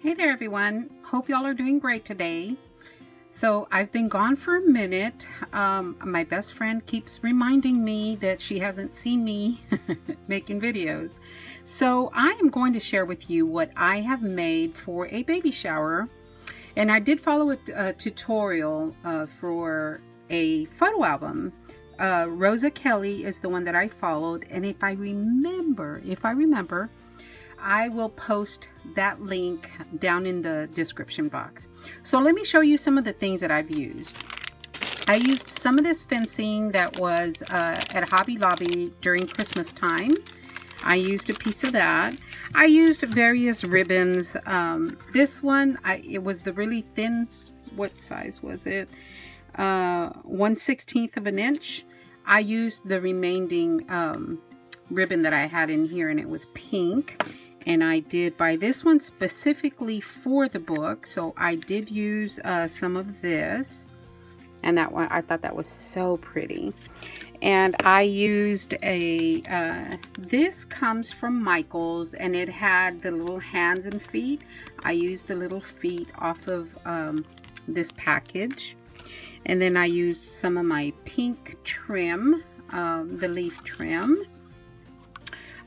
Hey there everyone, hope y'all are doing great today. So I've been gone for a minute. My best friend keeps reminding me that she hasn't seen me making videos. So I am going to share with you what I have made for a baby shower. And I did follow a tutorial for a photo album. Rosa Kelly is the one that I followed, and if I remember, I will post that link down in the description box. So let me show you some of the things that I've used. I used some of this fencing that was at Hobby Lobby during Christmas time. I used a piece of that. I used various ribbons. This one, it was the really thin, what size was it? 1/16 of an inch. I used the remaining ribbon that I had in here, and it was pink. And I did buy this one specifically for the book, so I did use some of this. And that one, I thought that was so pretty. And I used this comes from Michael's, and it had the little hands and feet. I used the little feet off of this package. And then I used some of my pink trim, the leaf trim.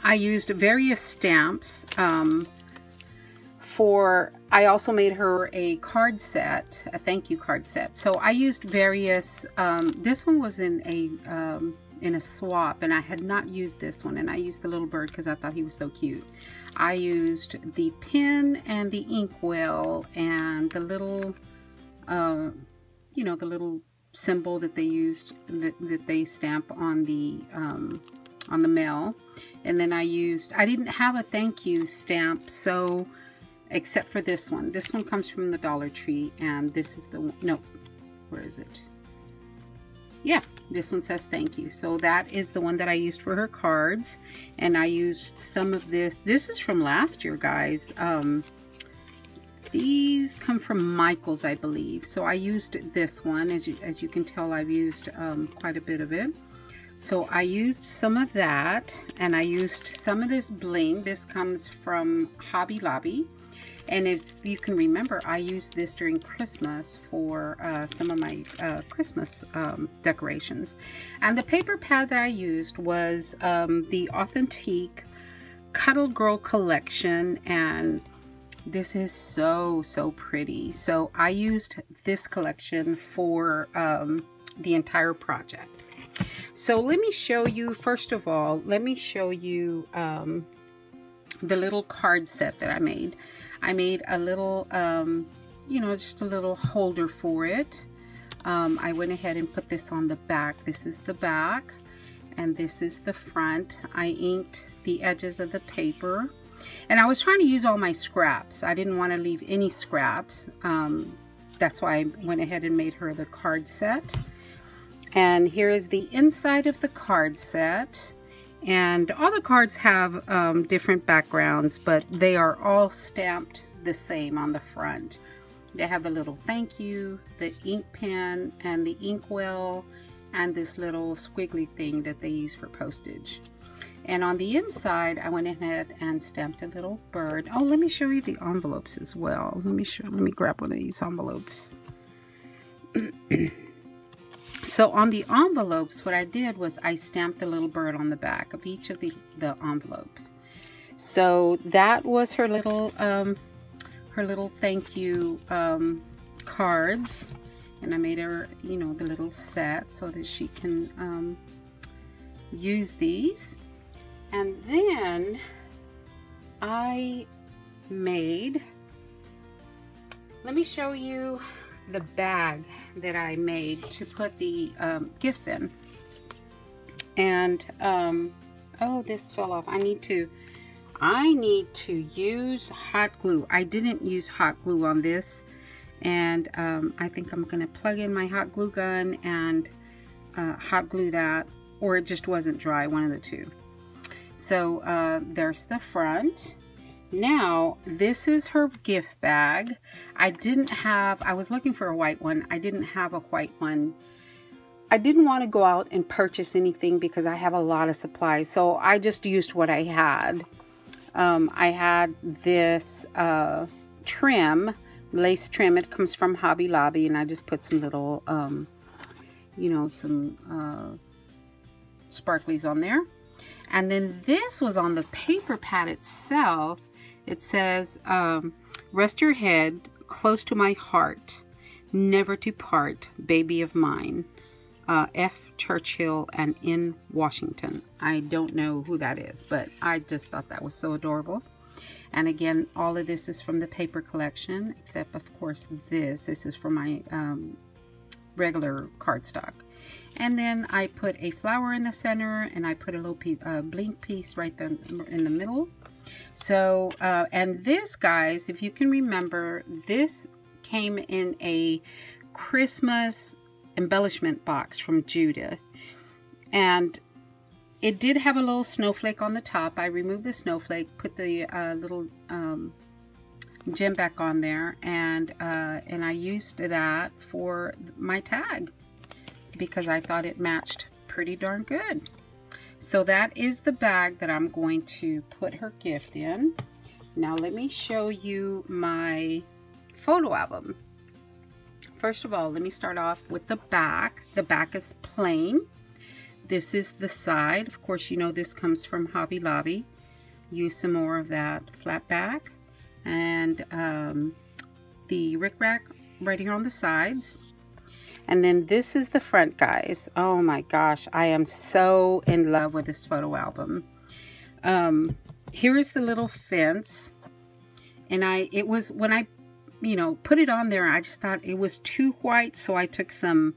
I used various stamps I also made her a card set, a thank you card set. So I used various, this one was in a swap, and I had not used this one, and I used the little bird because I thought he was so cute. I used the pen and the inkwell and the little, you know, the little symbol that they used, that they stamp on the mail. And then I didn't have a thank you stamp, so except for this one. This one comes from the Dollar Tree, and this is the one, no, where is it? Yeah, this one says thank you. So that is the one that I used for her cards. And I used some of this. This is from last year, guys. These come from Michael's, I believe. So I used this one. As you can tell, I've used quite a bit of it. So I used some of that, and I used some of this bling. This comes from Hobby Lobby. And if you can remember, I used this during Christmas for some of my Christmas decorations. And the paper pad that I used was the Authentique Cuddle Girl collection, and this is so pretty. So I used this collection for the entire project. So let me show you, first of all, let me show you the little card set that I made. I made a little, you know, just a little holder for it. I went ahead and put this on the back. This is the back, and this is the front. I inked the edges of the paper, and I was trying to use all my scraps. I didn't want to leave any scraps. That's why I went ahead and made her the card set. And here is the inside of the card set. And all the cards have different backgrounds, but they are all stamped the same on the front. They have a little thank you, the ink pen, and the inkwell, and this little squiggly thing that they use for postage. And on the inside, I went ahead and stamped a little bird. Oh, let me show you the envelopes as well. Let me grab one of these envelopes. So on the envelopes, what I did was I stamped a little bird on the back of each of the envelopes. So that was her little thank you cards, and I made her, you know, the little set so that she can use these. And then I made, let me show you the bag that I made to put the gifts in. And oh, this fell off. I need to use hot glue. I didn't use hot glue on this, and I think I'm gonna plug in my hot glue gun and hot glue that, or it just wasn't dry, one of the two. So there's the front. Now, this is her gift bag. I was looking for a white one. I didn't have a white one. I didn't want to go out and purchase anything because I have a lot of supplies. So I just used what I had. I had this trim, lace trim. It comes from Hobby Lobby, and I just put some little, you know, some sparklies on there. And then this was on the paper pad itself. It says, rest your head close to my heart, never to part, baby of mine. F. Churchill and in Washington. I don't know who that is, but I just thought that was so adorable. And again, all of this is from the paper collection, except of course this is for my regular cardstock. And then I put a flower in the center, and I put a little piece, bling piece right there in the middle. So, and this, guys, if you can remember, this came in a Christmas embellishment box from Judith, and it did have a little snowflake on the top. I removed the snowflake, put the little gem back on there, and I used that for my tag because I thought it matched pretty darn good. So that is the bag that I'm going to put her gift in. Now let me show you my photo album. First of all, let me start off with the back. The back is plain. This is the side. Of course, you know this comes from Hobby Lobby. Use some more of that flat back. And the rickrack right here on the sides. And then this is the front, guys. Oh my gosh, I am so in love with this photo album. Here is the little fence. And it was, when I, you know, put it on there, I just thought it was too white, so I took some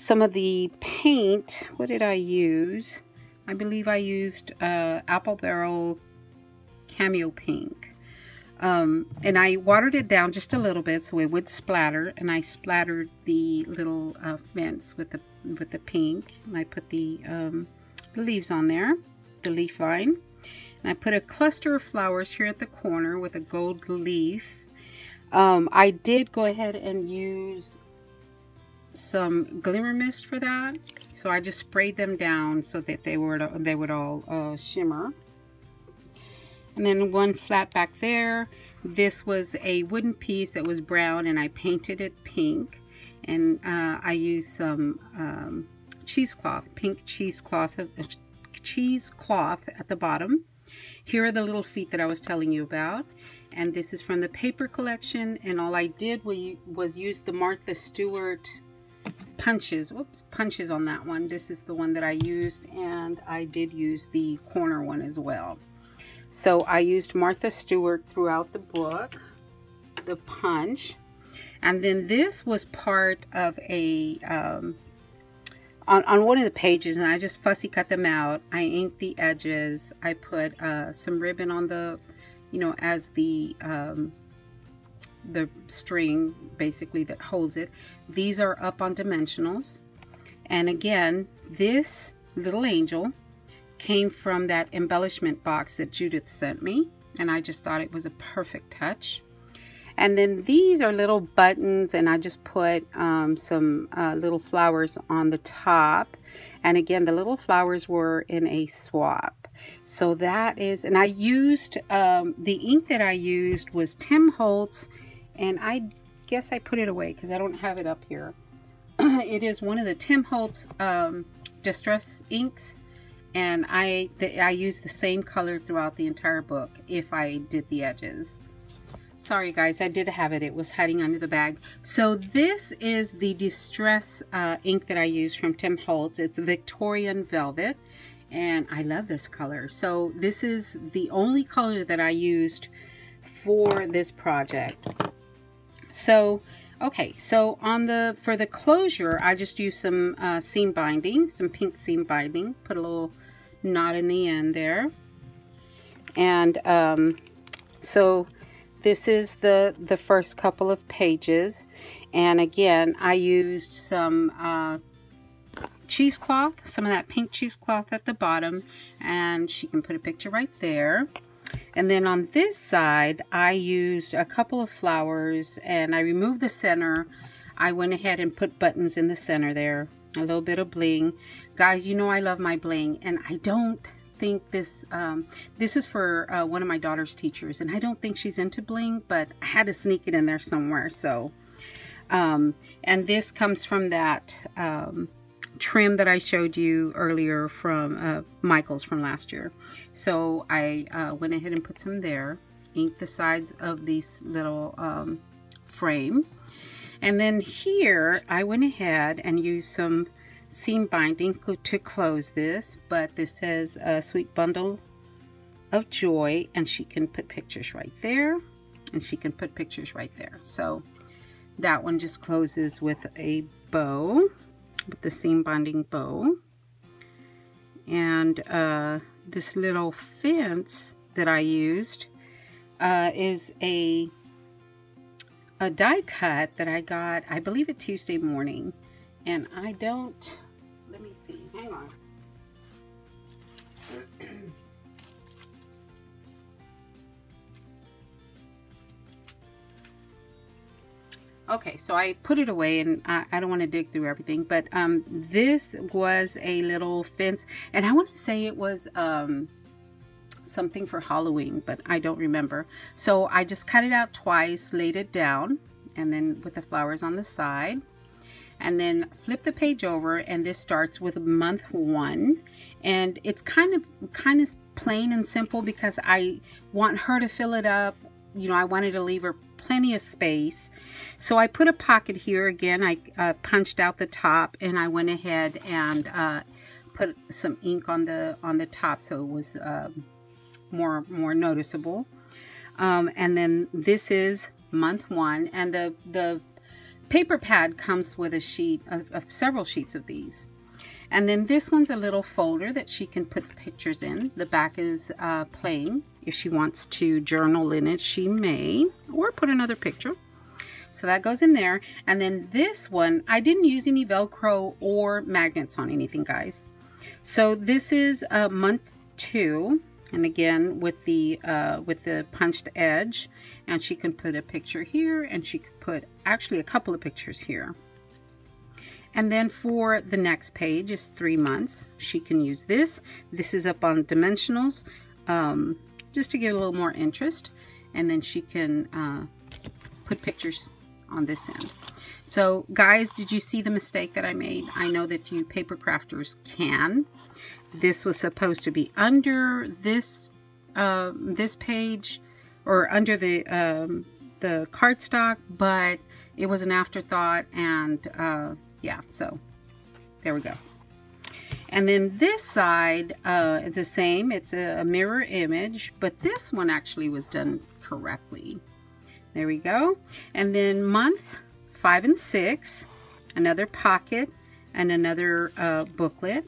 of the paint. What did I use? I believe I used Apple Barrel Cameo Pink, and I watered it down just a little bit so it would splatter, and I splattered the little fence with the pink, and I put the leaves on there, the leaf vine, and I put a cluster of flowers here at the corner with a gold leaf. I did go ahead and use some glimmer mist for that, so I just sprayed them down so that they would all shimmer. And then one flat back there. This was a wooden piece that was brown, and I painted it pink, and I used some cheesecloth, pink cheesecloth at the bottom. Here are the little feet that I was telling you about, and this is from the paper collection, and all I did was use the Martha Stewart punches. Whoops, punches on that one. This is the one that I used, and I did use the corner one as well. So I used Martha Stewart throughout the book, the punch, and then this was part of a on one of the pages, and I just fussy cut them out. I inked the edges. I put some ribbon on the, you know, as the string basically that holds it. These are up on dimensionals, and again, this little angel came from that embellishment box that Judith sent me, and I just thought it was a perfect touch. And then these are little buttons, and I just put some little flowers on the top. And again, the little flowers were in a swap. So that is, and I used, the ink that I used was Tim Holtz, and I guess I put it away because I don't have it up here. It is one of the Tim Holtz Distress inks, and I used the same color throughout the entire book if I did the edges. Sorry guys, I did have it. It was hiding under the bag. So this is the Distress ink that I used from Tim Holtz. It's Victorian Velvet, and I love this color. So this is the only color that I used for this project. So okay, so for the closure, I just used some seam binding, some pink seam binding. Put a little knot in the end there, and so this is the first couple of pages, and again I used some cheesecloth, some of that pink cheesecloth at the bottom, and she can put a picture right there. And then on this side I used a couple of flowers, and I removed the center. I went ahead and put buttons in the center there, a little bit of bling. Guys, you know I love my bling, and I don't think this, this is for one of my daughter's teachers, and I don't think she's into bling, but I had to sneak it in there somewhere. So, and this comes from that trim that I showed you earlier from Michael's from last year. So I went ahead and put some there, inked the sides of these little frame. And then here I went ahead and used some seam binding to close this, but this says a sweet bundle of joy, and she can put pictures right there, and she can put pictures right there. So that one just closes with a bow, with the seam binding bow. And this little fence that I used is a die cut that I got, I believe, at Tuesday morning. And I don't, let me see, hang on. Okay, so I put it away, and I don't want to dig through everything, but this was a little fence, and I want to say it was something for Halloween, but I don't remember. So I just cut it out twice, laid it down, and then with the flowers on the side. And then flip the page over, and this starts with month 1, and it's kind of plain and simple because I want her to fill it up. You know, I wanted to leave her plenty of space, so I put a pocket here. Again, I punched out the top, and I went ahead and put some ink on the top, so it was more noticeable. And then this is month 1, and the paper pad comes with a sheet of several sheets of these. And then this one's a little folder that she can put pictures in. The back is plain. If she wants to journal in it, she may, or put another picture. So that goes in there. And then this one, I didn't use any Velcro or magnets on anything, guys. So this is month 2. And again, with the punched edge, and she can put a picture here, and she could put actually a couple of pictures here. And then for the next page is 3 months. She can use this. This is up on dimensionals, just to give a little more interest. And then she can put pictures on this end. So guys, did you see the mistake that I made? I know that you paper crafters can. This was supposed to be under this this page, or under the cardstock, but it was an afterthought, and yeah, so there we go. And then this side, it's the same. It's a mirror image, but this one actually was done correctly. There we go. And then month 5 and 6, another pocket and another booklet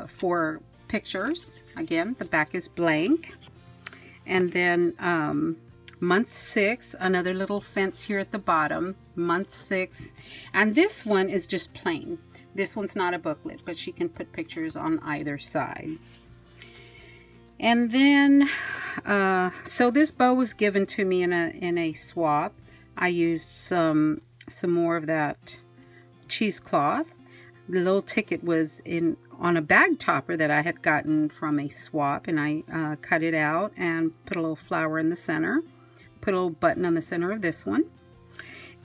for pictures. Again, the back is blank. And then month 6, another little fence here at the bottom. Month 6, and this one is just plain. This one's not a booklet, but she can put pictures on either side. And then, so this bow was given to me in a swap. I used some more of that cheesecloth. The little ticket was on a bag topper that I had gotten from a swap, and I cut it out and put a little flower in the center. Put a little button on the center of this one.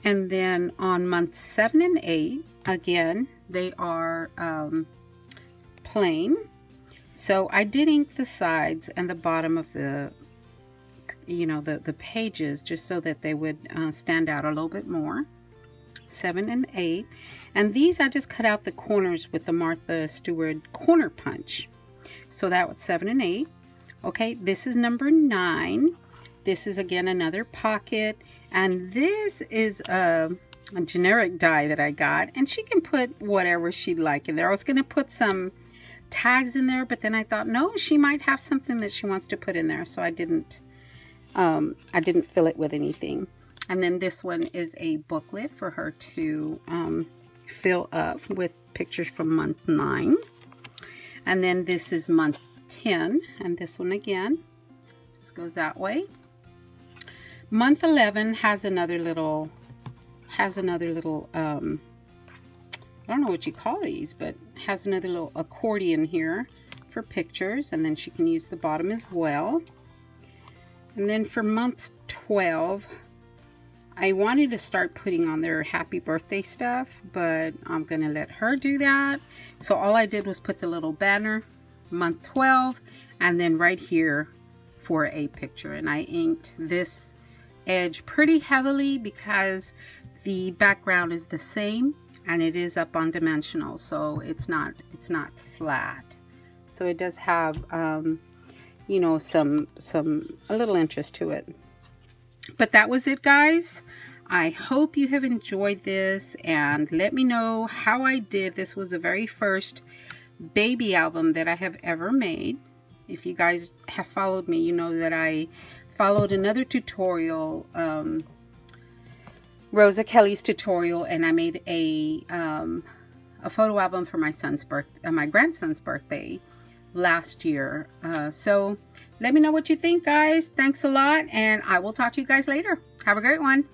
And then on month 7 and 8, again, they are plain. So I did ink the sides and the bottom of the, you know, the pages, just so that they would stand out a little bit more. 7 and 8. And these I just cut out the corners with the Martha Stewart corner punch. So that was 7 and 8. Okay, this is number 9. This is again another pocket, and this is a generic die that I got, and she can put whatever she'd like in there. I was going to put some tags in there, but then I thought, no, she might have something that she wants to put in there, so I didn't fill it with anything. And then this one is a booklet for her to fill up with pictures from month 9. And then this is month 10, and this one again just goes that way. Month 11 has another little, I don't know what you call these, but has another little accordion here for pictures, and then she can use the bottom as well. And then for month 12, I wanted to start putting on their happy birthday stuff, but I'm gonna let her do that. So all I did was put the little banner, month 12, and then right here for a picture. And I inked this edge pretty heavily because the background is the same and it is up on dimensional, so it's not flat. So it does have you know, a little interest to it. But that was it, guys. I hope you have enjoyed this, and let me know how I did. This was the very first baby album that I have ever made. If you guys have followed me, you know that I followed another tutorial, Rosa Kelly's tutorial, and I made a photo album for my my grandson's birthday last year. So let me know what you think, guys. Thanks a lot, and I will talk to you guys later. Have a great one.